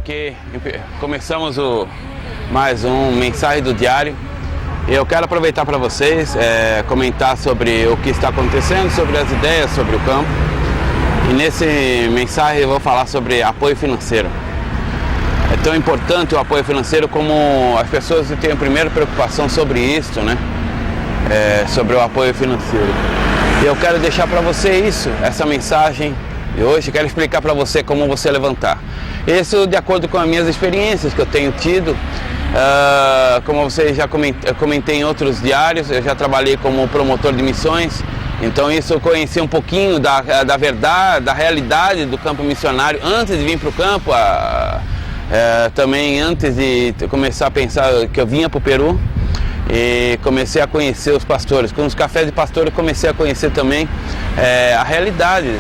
aqui começamos mais um Mensagem do Diário. Eu quero aproveitar para vocês comentar sobre o que está acontecendo, sobre as ideias sobre o campo. E nesse mensagem eu vou falar sobre apoio financeiro. É tão importante o apoio financeiro como as pessoas têm a primeira preocupação sobre isso, né? Sobre o apoio financeiro. E eu quero deixar para você essa mensagem de hoje. Quero explicar para você como você levantar. Isso de acordo com as minhas experiências que eu tenho tido. Como você já comentei em outros diários, eu já trabalhei como promotor de missões. Então isso eu conheci um pouquinho da verdade, da realidade do campo missionário antes de vir para o campo. Também antes de começar a pensar que eu vinha para o Peru. E comecei a conhecer os pastores. Com os cafés de pastor eu comecei a conhecer também a realidade,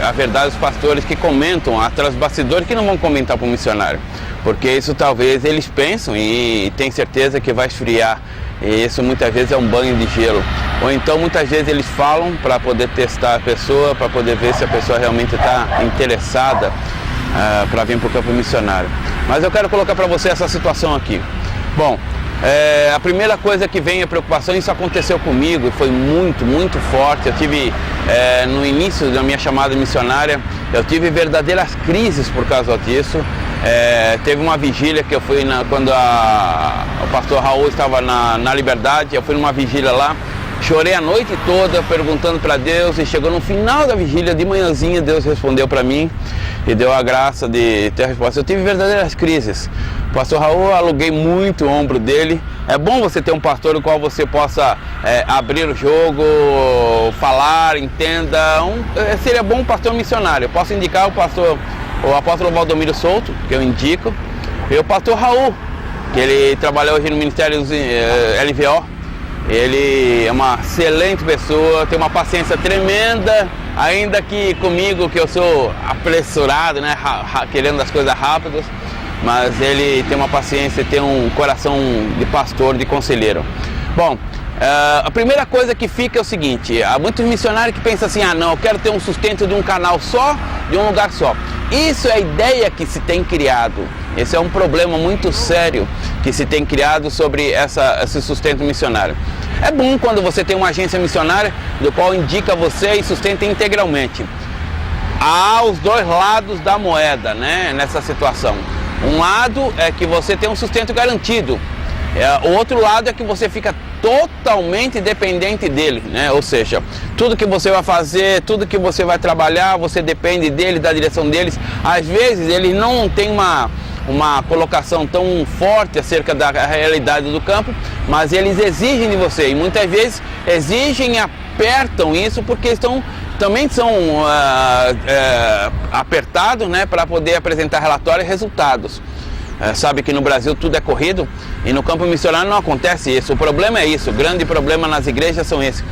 a verdade dos pastores que comentam atrás dos bastidores, que não vão comentar para o missionário, porque isso talvez eles pensam e tem certeza que vai esfriar, e isso muitas vezes é um banho de gelo, ou então muitas vezes eles falam para poder testar a pessoa, para poder ver se a pessoa realmente está interessada para vir para o campo missionário. Mas eu quero colocar para você essa situação aqui. Bom, a primeira coisa que vem é a preocupação. Isso aconteceu comigo e foi muito forte. Eu tive, no início da minha chamada missionária, eu tive verdadeiras crises por causa disso. Teve uma vigília que eu fui, quando o pastor Raul estava na Liberdade, eu fui numa vigília lá, chorei a noite toda perguntando para Deus, e chegou no final da vigília, de manhãzinha, Deus respondeu para mim e deu a graça de ter a resposta. Eu tive verdadeiras crises. O pastor Raul, eu aluguei muito o ombro dele. É bom você ter um pastor no qual você possa abrir o jogo, falar, entenda. Seria bom um pastor missionário. Eu posso indicar o apóstolo Valdomiro Souto, que eu indico, e o pastor Raul, que ele trabalha hoje no Ministério LVO. Ele é uma excelente pessoa, tem uma paciência tremenda, ainda que comigo, que eu sou apressurado, né, querendo as coisas rápidas, mas ele tem uma paciência, tem um coração de pastor, de conselheiro. Bom, a primeira coisa que fica é o seguinte: há muitos missionários que pensam assim, não, eu quero ter um sustento de um canal só, de um lugar só. Isso é a ideia que se tem criado. Esse é um problema muito sério que se tem criado sobre esse sustento missionário. É bom quando você tem uma agência missionária do qual indica você e sustenta integralmente. Há os dois lados da moeda, né, nessa situação. Um lado é que você tem um sustento garantido. O outro lado é que você fica totalmente dependente dele, né? Ou seja, tudo que você vai fazer, tudo que você vai trabalhar, você depende dele, da direção deles. Às vezes ele não tem uma colocação tão forte acerca da realidade do campo, mas eles exigem de você, e muitas vezes exigem e apertam isso porque também são apertados, né, para poder apresentar relatórios e resultados. Sabe que no Brasil tudo é corrido e no campo missionário não acontece isso. O problema é isso, o grande problema nas igrejas são esse.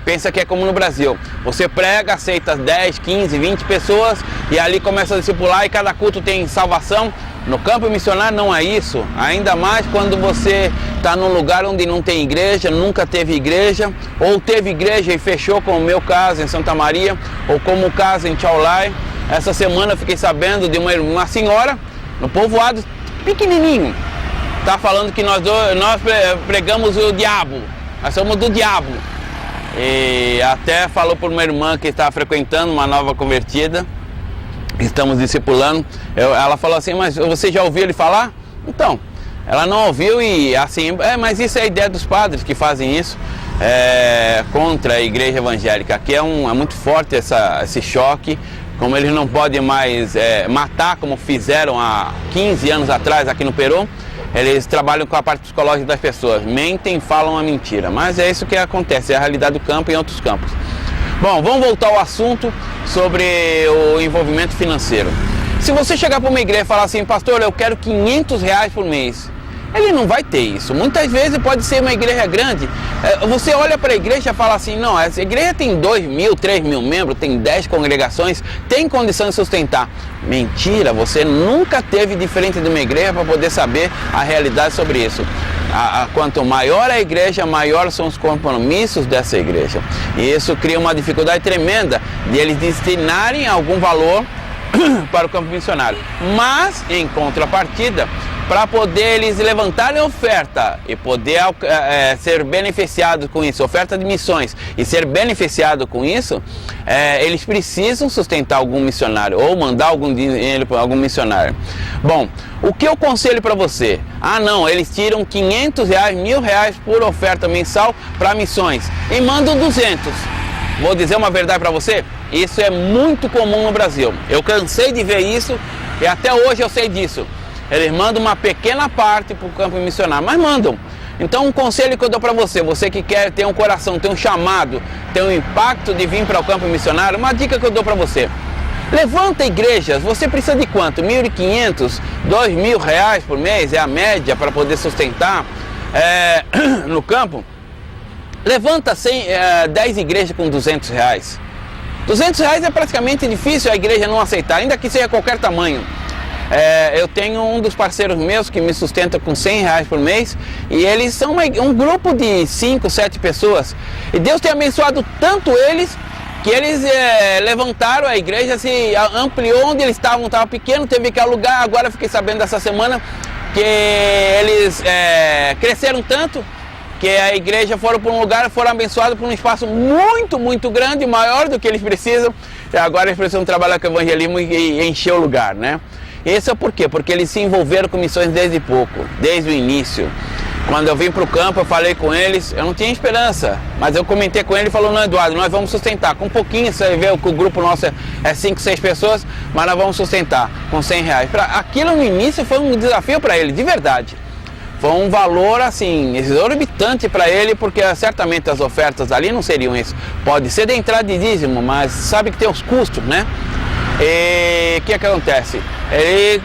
Pensa que é como no Brasil, você prega, aceita 10, 15, 20 pessoas e ali começa a discipular e cada culto tem salvação. No campo missionário não é isso, ainda mais quando você está num lugar onde não tem igreja, nunca teve igreja, ou teve igreja e fechou, como o meu caso em Santa Maria, ou como o caso em Chaulai. Essa semana eu fiquei sabendo de uma senhora no povoado pequenininho, tá falando que nós pregamos o diabo, nós somos do diabo. E até falou por uma irmã que está frequentando, uma nova convertida, estamos discipulando. Ela falou assim, mas você já ouviu ele falar? Então, ela não ouviu e assim, mas isso é a ideia dos padres que fazem isso contra a igreja evangélica. Aqui é muito forte esse choque. Como eles não podem mais matar como fizeram há 15 anos atrás aqui no Peru, eles trabalham com a parte psicológica das pessoas, mentem, falam uma mentira, mas é isso que acontece, é a realidade do campo e em outros campos. Bom, vamos voltar ao assunto sobre o envolvimento financeiro. Se você chegar para uma igreja e falar assim, pastor, eu quero R$500 por mês, ele não vai ter isso. Muitas vezes pode ser uma igreja grande. Você olha para a igreja e fala assim, não, essa igreja tem 2.000, 3.000 membros, tem 10 congregações, tem condição de sustentar. Mentira, você nunca teve diferente de uma igreja para poder saber a realidade sobre isso. Quanto maior a igreja, maior são os compromissos dessa igreja. E isso cria uma dificuldade tremenda de eles destinarem algum valor para o campo missionário. Mas, em contrapartida, para poder eles levantarem oferta e poder ser beneficiados com isso, oferta de missões, e ser beneficiado com isso, eles precisam sustentar algum missionário ou mandar algum dinheiro para algum missionário. Bom, o que eu aconselho para você? Ah não, eles tiram R$500, R$1.000 por oferta mensal para missões e mandam 200. Vou dizer uma verdade para você, isso é muito comum no Brasil. Eu cansei de ver isso e até hoje eu sei disso. Eles mandam uma pequena parte para o campo missionário, mas mandam. Então um conselho que eu dou para você, você que quer ter um coração, ter um chamado, ter um impacto de vir para o campo missionário, uma dica que eu dou para você. Levanta igrejas, você precisa de quanto? R$1.500, R$2.000 por mês, é a média para poder sustentar no campo. Levanta 10 igrejas com R$200. R$200 é praticamente difícil a igreja não aceitar, ainda que seja qualquer tamanho. Eu tenho um dos parceiros meus que me sustenta com R$100 por mês e eles são um grupo de 5, 7 pessoas. E Deus tem abençoado tanto eles que eles levantaram a igreja, se ampliou onde eles estavam, estava pequeno, teve que alugar. Agora fiquei sabendo dessa semana que eles cresceram tanto que a igreja foram para um lugar, foram abençoados por um espaço muito, muito grande, maior do que eles precisam. E agora eles precisam trabalhar com o evangelismo e encher o lugar, né? Isso é por quê? Porque eles se envolveram com missões desde pouco, desde o início. Quando eu vim para o campo, eu falei com eles, eu não tinha esperança, mas eu comentei com ele e falou, não, Eduardo, nós vamos sustentar, com um pouquinho, você vê que o grupo nosso é 5, 6 pessoas, mas nós vamos sustentar com R$100. Aquilo no início foi um desafio para ele, de verdade. Foi um valor assim, exorbitante para ele, porque certamente as ofertas ali não seriam isso. Pode ser de entrada de dízimo, mas sabe que tem os custos, né? E o que acontece? Ele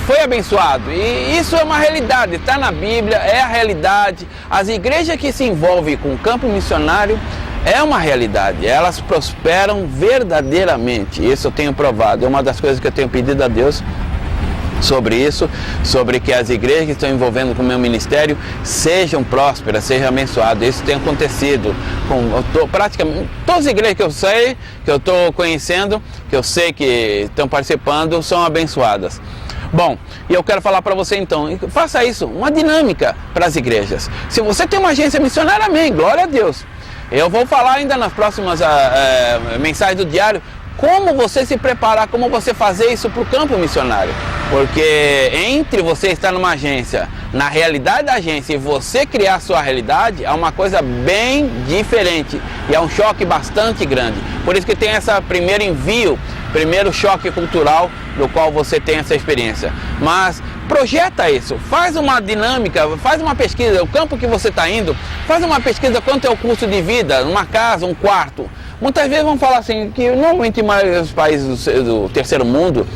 foi abençoado, e isso é uma realidade, está na Bíblia, é a realidade. As igrejas que se envolvem com o campo missionário é uma realidade, elas prosperam verdadeiramente. Isso eu tenho provado, é uma das coisas que eu tenho pedido a Deus sobre isso, sobre que as igrejas que estão envolvendo com o meu ministério sejam prósperas, sejam abençoadas. Isso tem acontecido com praticamente todas as igrejas que eu sei, que eu estou conhecendo, que eu sei que estão participando, são abençoadas. Bom, e eu quero falar para você então, faça isso, uma dinâmica para as igrejas. Se você tem uma agência missionária, amém, glória a Deus. Eu vou falar ainda nas próximas mensagens do diário, como você se preparar, como você fazer isso para o campo missionário. Porque entre você estar numa agência, na realidade da agência, e você criar a sua realidade, é uma coisa bem diferente. E é um choque bastante grande. Por isso que tem esse primeiro choque cultural, do qual você tem essa experiência. Mas projeta isso, faz uma dinâmica, faz uma pesquisa, o campo que você está indo, faz uma pesquisa quanto é o custo de vida, numa casa, um quarto. Muitas vezes vão falar assim, que normalmente os países do terceiro mundo,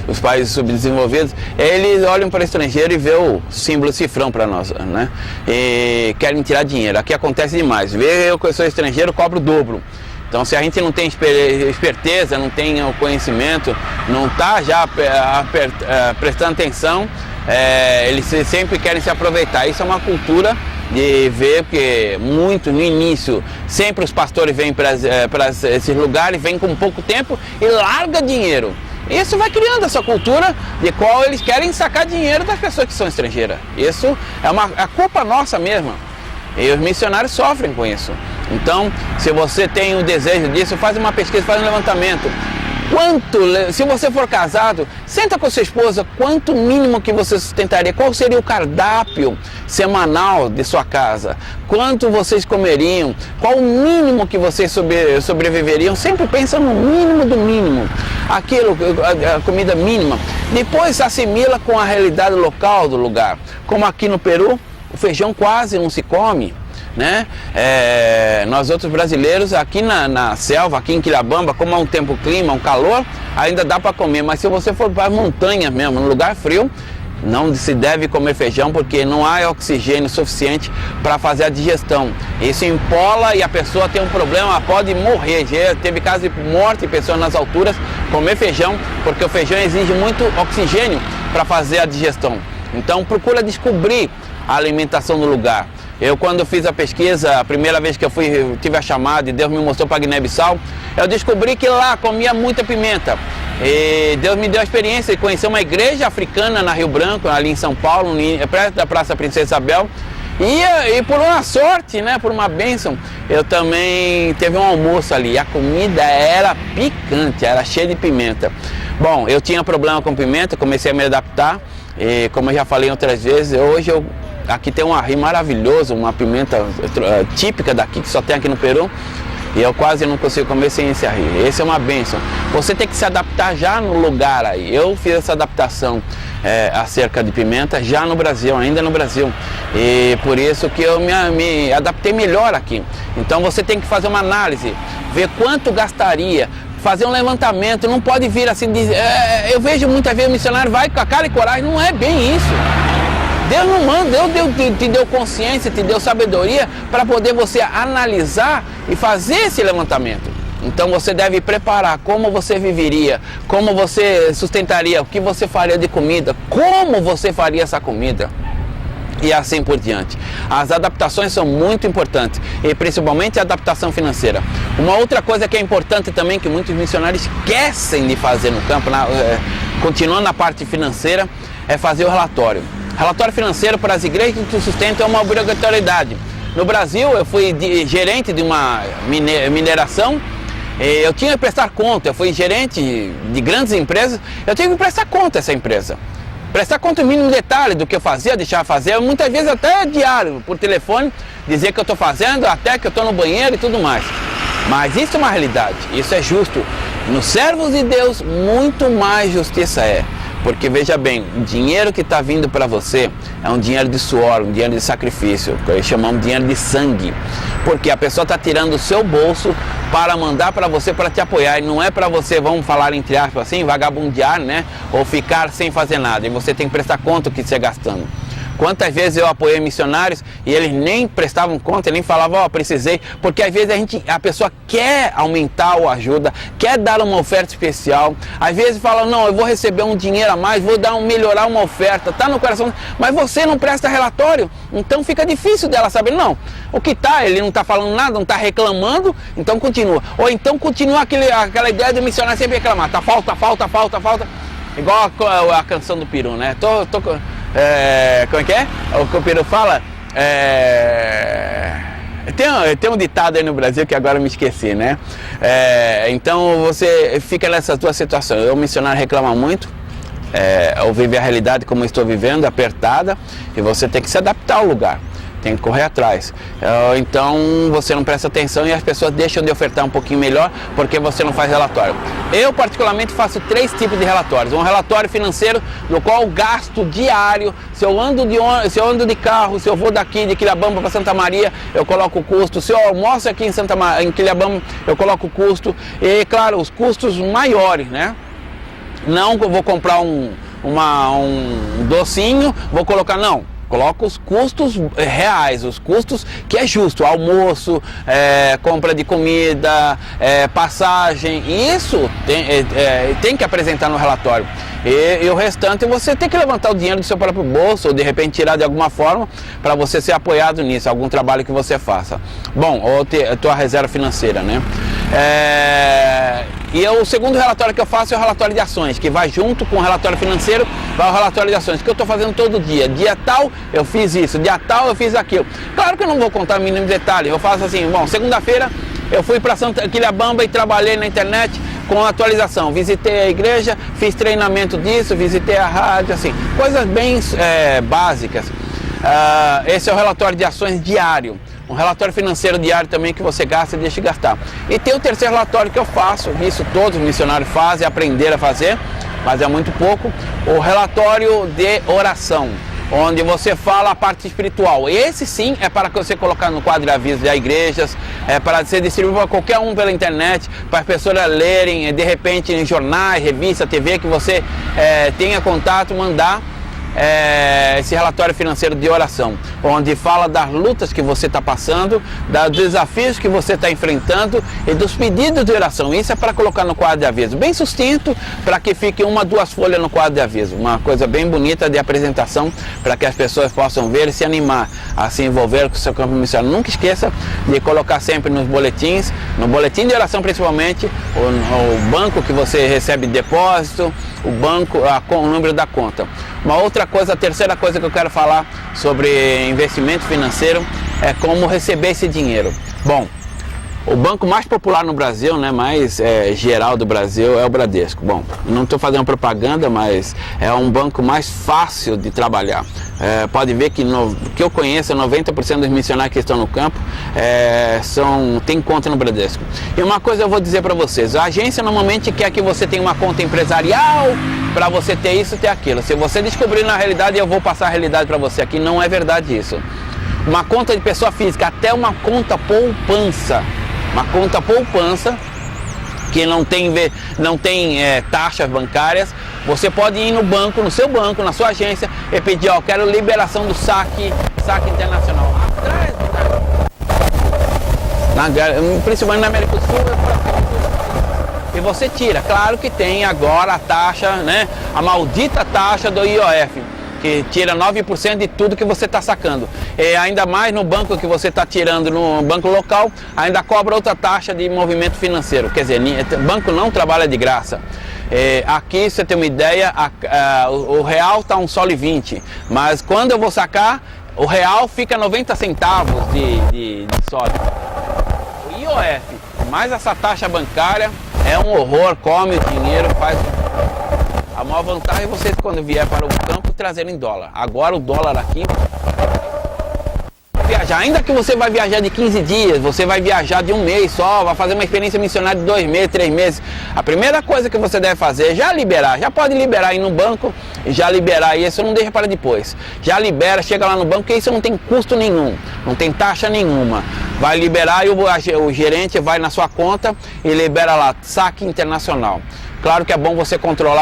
os países subdesenvolvidos, eles olham para o estrangeiro e vê o símbolo cifrão para nós, né? E querem tirar dinheiro. Aqui acontece demais. Vê eu que eu sou estrangeiro, cobro o dobro. Então, se a gente não tem esperteza, não tem o conhecimento, não está já prestando atenção, eles sempre querem se aproveitar. Isso é uma cultura de ver, porque muito no início, sempre os pastores vêm para esses lugares, vêm com pouco tempo e larga dinheiro. Isso vai criando essa cultura de qual eles querem sacar dinheiro das pessoas que são estrangeiras. Isso é a culpa nossa mesma. E os missionários sofrem com isso. Então, se você tem o desejo disso, faz uma pesquisa, faz um levantamento. Se você for casado, senta com a sua esposa, quanto mínimo que você sustentaria? Qual seria o cardápio semanal de sua casa? Quanto vocês comeriam? Qual o mínimo que vocês sobreviveriam? Sempre pensa no mínimo do mínimo, a comida mínima. Depois assimila com a realidade local do lugar. Como aqui no Peru, o feijão quase não se come, né? Nós outros brasileiros aqui na selva, aqui em Quilabamba, como há um tempo clima, um calor, ainda dá para comer, mas se você for para as montanhas mesmo, no lugar frio, não se deve comer feijão, porque não há oxigênio suficiente para fazer a digestão. Isso empola e a pessoa tem um problema, pode morrer. Já teve caso de morte de pessoas nas alturas comer feijão, porque o feijão exige muito oxigênio para fazer a digestão. Então procura descobrir a alimentação do lugar. Eu, quando fiz a pesquisa, a primeira vez que eu tive a chamada e Deus me mostrou para Guiné-Bissau, eu descobri que lá comia muita pimenta. E Deus me deu a experiência de conhecer uma igreja africana na Rio Branco, ali em São Paulo, perto da Praça Princesa Isabel. E por uma sorte, né, por uma bênção, eu também teve um almoço ali. A comida era picante, era cheia de pimenta. Bom, eu tinha problema com pimenta, comecei a me adaptar. E como eu já falei outras vezes, hoje aqui tem um arri maravilhoso, uma pimenta típica daqui, que só tem aqui no Peru. E eu quase não consigo comer sem esse arri. Esse é uma bênção. Você tem que se adaptar já no lugar aí. Eu fiz essa adaptação acerca de pimenta já no Brasil, ainda no Brasil. E por isso que eu me adaptei melhor aqui. Então você tem que fazer uma análise, ver quanto gastaria, fazer um levantamento. Não pode vir assim dizer. Eu vejo muitas vezes o missionário vai com a cara e coragem. Não é bem isso. Deus não manda, Deus te deu consciência, te deu sabedoria para poder você analisar e fazer esse levantamento. Então você deve preparar como você viveria, como você sustentaria, o que você faria de comida, como você faria essa comida e assim por diante. As adaptações são muito importantes e principalmente a adaptação financeira. Uma outra coisa que é importante também, que muitos missionários esquecem de fazer no campo, continuando na parte financeira, é fazer o relatório. Relatório financeiro para as igrejas que sustentam é uma obrigatoriedade. No Brasil, eu fui gerente de uma mineração, eu tinha que prestar conta, eu fui gerente de grandes empresas, eu tinha que prestar conta a essa empresa. Prestar conta no mínimo detalhe do que eu fazia, deixava fazer, muitas vezes até diário, por telefone, dizer que eu estou fazendo, até que eu estou no banheiro e tudo mais. Mas isso é uma realidade, isso é justo. Nos servos de Deus, muito mais justiça é. Porque veja bem, o dinheiro que está vindo para você é um dinheiro de suor, um dinheiro de sacrifício, que chamamos de dinheiro de sangue. Porque a pessoa está tirando do seu bolso para mandar para você, para te apoiar. E não é para você, vamos falar entre aspas assim, vagabundear, né? Ou ficar sem fazer nada. E você tem que prestar conta do que você está gastando. Quantas vezes eu apoiei missionários e eles nem prestavam conta, nem falavam, precisei, porque às vezes a pessoa quer aumentar ou ajuda, quer dar uma oferta especial, às vezes fala, não, eu vou receber um dinheiro a mais, vou melhorar uma oferta, tá no coração, mas você não presta relatório, então fica difícil dela saber, não, o que tá, ele não tá falando nada, não tá reclamando, então continua, ou então continua aquela ideia do missionário sempre reclamar, tá, falta, igual a canção do Peru, né, como é que é? O que o Peru fala? Tem um ditado aí no Brasil que agora me esqueci, né? Então você fica nessas duas situações. O missionário reclama muito, ou vive a realidade como eu estou vivendo, apertada, e você tem que se adaptar ao lugar. Tem que correr atrás. Então você não presta atenção e as pessoas deixam de ofertar um pouquinho melhor porque você não faz relatório. Eu particularmente faço 3 tipos de relatórios. Um relatório financeiro no qual eu gasto diário. Se eu ando de carro, se eu vou daqui de Quilhabamba para Santa Maria, eu coloco o custo. Se eu almoço aqui em Quilhabamba, eu coloco o custo. E claro, os custos maiores, né? Não vou comprar um docinho, vou colocar, não. Coloca os custos reais, os custos que é justo, almoço, compra de comida, passagem, isso tem que apresentar no relatório. E o restante você tem que levantar o dinheiro do seu próprio bolso, ou de repente tirar de alguma forma, para você ser apoiado nisso, algum trabalho que você faça. Bom, ou a tua reserva financeira, né? E o segundo relatório que eu faço é o relatório de ações, que vai junto com o relatório financeiro, vai o relatório de ações, que eu estou fazendo todo dia. Dia tal eu fiz isso, dia tal eu fiz aquilo. Claro que eu não vou contar mínimo detalhe, eu faço assim, bom, segunda-feira eu fui para Quilhabamba e trabalhei na internet com atualização. Visitei a igreja, fiz treinamento disso, visitei a rádio, assim, coisas bem básicas. Esse é o relatório de ações diário. Um relatório financeiro diário também que você gasta e deixa de gastar. E tem o terceiro relatório que eu faço, isso todos os missionários fazem, aprender a fazer, mas é muito pouco, o relatório de oração, onde você fala a parte espiritual. Esse sim é para você colocar no quadro de aviso de igrejas, para ser distribuído para qualquer um pela internet, para as pessoas lerem, de repente em jornais, revista, TV, que você tenha contato, mandar esse relatório financeiro de oração, onde fala das lutas que você está passando, dos desafios que você está enfrentando e dos pedidos de oração. Isso é para colocar no quadro de aviso, bem sucinto, para que fique 1 ou 2 folhas no quadro de aviso. Uma coisa bem bonita de apresentação, para que as pessoas possam ver e se animar a se envolver com o seu campo missionário. Nunca esqueça de colocar sempre nos boletins, no boletim de oração principalmente, o banco que você recebe depósito, o banco, o número da conta. Uma outra coisa, a terceira coisa que eu quero falar sobre investimento financeiro é como receber esse dinheiro. Bom, o banco mais popular no Brasil, né, mais geral do Brasil, é o Bradesco. Bom, não estou fazendo propaganda, mas é um banco mais fácil de trabalhar. Pode ver que eu conheço, 90% dos missionários que estão no campo tem conta no Bradesco. E uma coisa eu vou dizer para vocês, a agência normalmente quer que você tenha uma conta empresarial para você ter isso, ter aquilo. Se você descobrir na realidade, eu vou passar a realidade para você aqui, não é verdade isso. Uma conta de pessoa física, até uma conta poupança, que não tem taxas bancárias, você pode ir no banco, no seu banco, na sua agência e pedir, ó, quero liberação do saque internacional. Atrás, principalmente na América do Sul, e você tira. Claro que tem agora a taxa, né, a maldita taxa do IOF, que tira 9% de tudo que você está sacando. E ainda mais no banco que você está tirando, no banco local, ainda cobra outra taxa de movimento financeiro. Quer dizer, o banco não trabalha de graça. Aqui, você tem uma ideia, o real está $1,20, mas quando eu vou sacar, o real fica 90 centavos de sólido. O IOF, mais essa taxa bancária, é um horror, come o dinheiro, faz... A maior vantagem é vocês, quando vier para o campo, trazerem dólar. Agora o dólar aqui... Viajar, ainda que você vai viajar de 15 dias, você vai viajar de 1 mês só, vai fazer uma experiência missionária de 2 meses, 3 meses. A primeira coisa que você deve fazer é já pode liberar aí no banco, já liberar isso, não deixa para depois. Já libera, chega lá no banco, que isso não tem custo nenhum, não tem taxa nenhuma. Vai liberar e o gerente vai na sua conta e libera lá, saque internacional. Claro que é bom você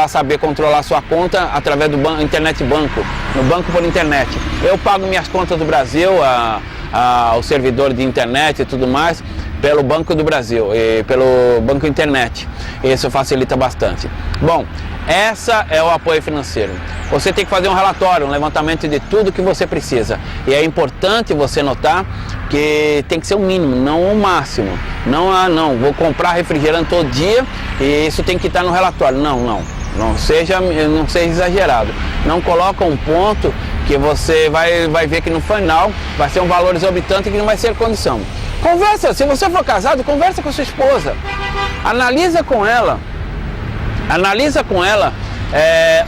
saber controlar a sua conta através do internet banco, no banco por internet. Eu pago minhas contas do Brasil, o servidor de internet e tudo mais, pelo Banco do Brasil e pelo Banco Internet. Isso facilita bastante. Bom, essa é o apoio financeiro. Você tem que fazer um relatório, um levantamento de tudo que você precisa. E é importante você notar que tem que ser o mínimo, não o máximo. Não, vou comprar refrigerante todo dia e isso tem que estar no relatório. Não seja exagerado. Não coloca um ponto que você vai ver que no final vai ser um valor exorbitante que não vai ser condição. Conversa, se você for casado, conversa com a sua esposa. Analisa com ela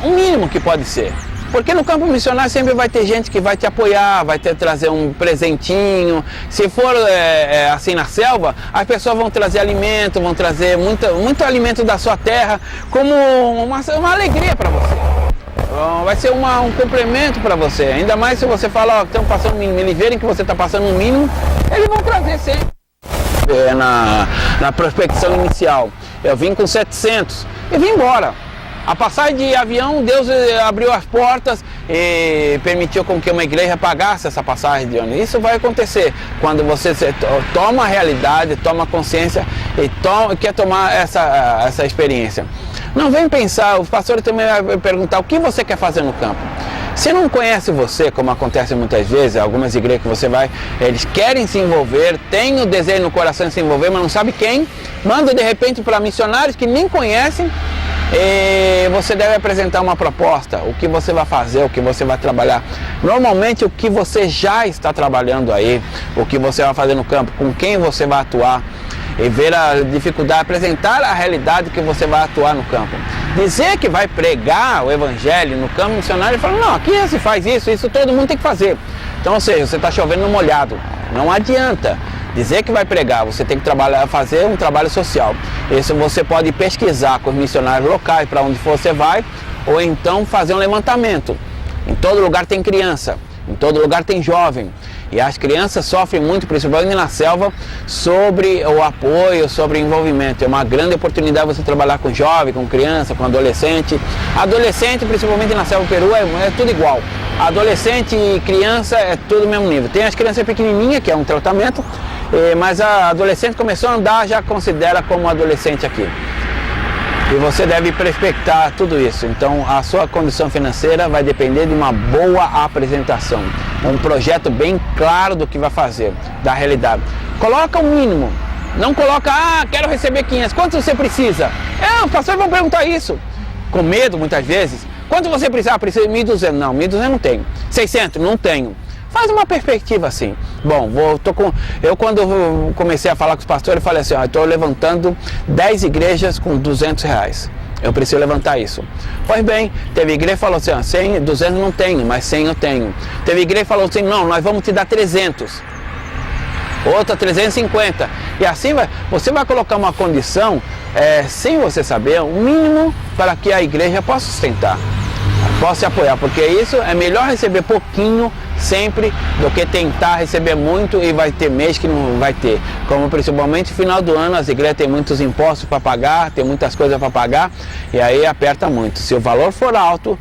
o mínimo que pode ser. Porque no campo missionário sempre vai ter gente que vai te apoiar, vai trazer um presentinho. Se for assim na selva, as pessoas vão trazer alimento, vão trazer muito alimento da sua terra, como uma alegria para você. Vai ser um complemento para você. Ainda mais se você fala, ó, estão passando o mínimo, eles verem que você está passando o mínimo, eles vão trazer sempre. Na prospecção inicial, eu vim com 700 e vim embora. A passagem de avião, Deus abriu as portas e permitiu com que uma igreja pagasse essa passagem de ônibus. Isso vai acontecer quando você toma a realidade, toma consciência e quer tomar essa experiência. Não vem pensar, o pastor também vai perguntar o que você quer fazer no campo. Se não conhece você, como acontece muitas vezes, algumas igrejas que você vai, eles querem se envolver, têm o desejo no coração de se envolver, mas não sabe quem, manda de repente para missionários que nem conhecem. E você deve apresentar uma proposta, o que você vai fazer, o que você vai trabalhar. Normalmente o que você já está trabalhando aí, o que você vai fazer no campo, com quem você vai atuar, e ver a dificuldade, apresentar a realidade que você vai atuar no campo. Dizer que vai pregar o evangelho no campo missionário e falar, não, aqui se faz isso todo mundo tem que fazer. Então, ou seja, você está chovendo no molhado, não adianta. Dizer que vai pregar, você tem que fazer um trabalho social. Isso você pode pesquisar com os missionários locais para onde você vai, ou então fazer um levantamento. Em todo lugar tem criança, em todo lugar tem jovem. E as crianças sofrem muito, principalmente na selva, sobre o apoio, sobre o envolvimento. É uma grande oportunidade você trabalhar com jovem, com criança, com adolescente. Adolescente, principalmente na selva do Peru, é tudo igual. Adolescente e criança é tudo do mesmo nível. Tem as crianças pequenininhas, que é um tratamento, mas a adolescente começou a andar, já considera como adolescente aqui. E você deve prospectar tudo isso. Então a sua condição financeira vai depender de uma boa apresentação, um projeto bem claro do que vai fazer, da realidade. Coloca o mínimo, não coloca, quero receber 500, quanto você precisa? Os pastores vão perguntar isso, com medo muitas vezes. Quanto você precisa? Preciso de 1.200, não, 1.200 não tenho. 600, não tenho. Faz uma perspectiva assim. Bom, eu quando comecei a falar com os pastores, eu falei assim, eu estou levantando 10 igrejas com R$200. Eu preciso levantar isso. Pois bem, teve igreja que falou assim, 100, 200 não tenho, mas 100 eu tenho. Teve igreja que falou assim, não, nós vamos te dar 300. Outra 350. E assim você vai colocar uma condição, sem você saber, o mínimo para que a igreja possa sustentar. Possa apoiar, porque isso é melhor receber pouquinho sempre do que tentar receber muito e vai ter mês que não vai ter. Como principalmente no final do ano as igrejas têm muitos impostos para pagar, tem muitas coisas para pagar e aí aperta muito. Se o valor for alto,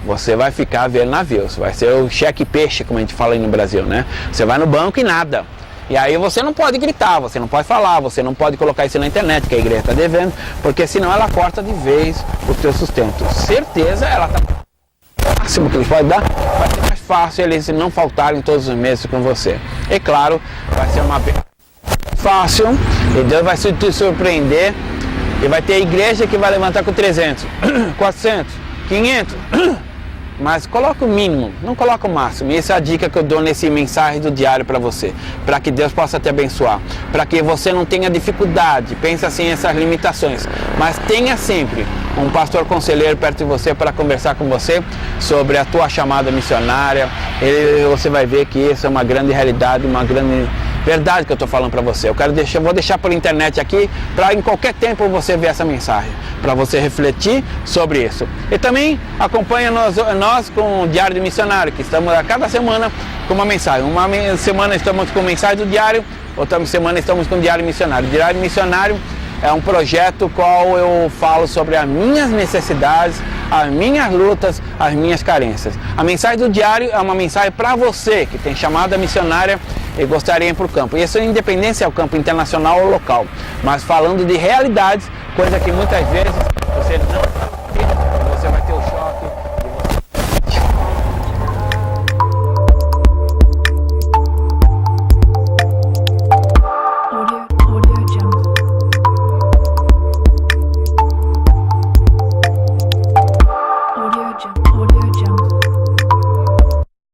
você vai ficar vendo navios, vai ser o cheque peixe, como a gente fala aí no Brasil, né? Você vai no banco e nada. E aí você não pode gritar, você não pode falar, você não pode colocar isso na internet, que a igreja está devendo, porque senão ela corta de vez o teu sustento. Certeza, ela está... O máximo que eles podem dar, vai ser mais fácil eles não faltarem todos os meses com você. E claro, vai ser uma fácil, e Deus vai te surpreender, e vai ter igreja que vai levantar com 300, 400, 500, mas coloca o mínimo, não coloca o máximo. E essa é a dica que eu dou nesse mensagem do diário para você, para que Deus possa te abençoar, para que você não tenha dificuldade, pense assim essas limitações, mas tenha sempre um pastor conselheiro perto de você para conversar com você sobre a tua chamada missionária. Você vai ver que isso é uma grande realidade, uma grande verdade que eu estou falando para você. Vou deixar por internet aqui para em qualquer tempo você ver essa mensagem, para você refletir sobre isso. E também acompanha nós com o Diário do Missionário, que estamos a cada semana com uma mensagem. Uma semana estamos com mensagem do diário, outra semana estamos com o Diário Missionário. O Diário Missionário é um projeto qual eu falo sobre as minhas necessidades, as minhas lutas, as minhas carências. A mensagem do diário é uma mensagem para você que tem chamada missionária e gostaria de ir para o campo. E isso é independente se é o campo internacional ou local, mas falando de realidades, coisa que muitas vezes você não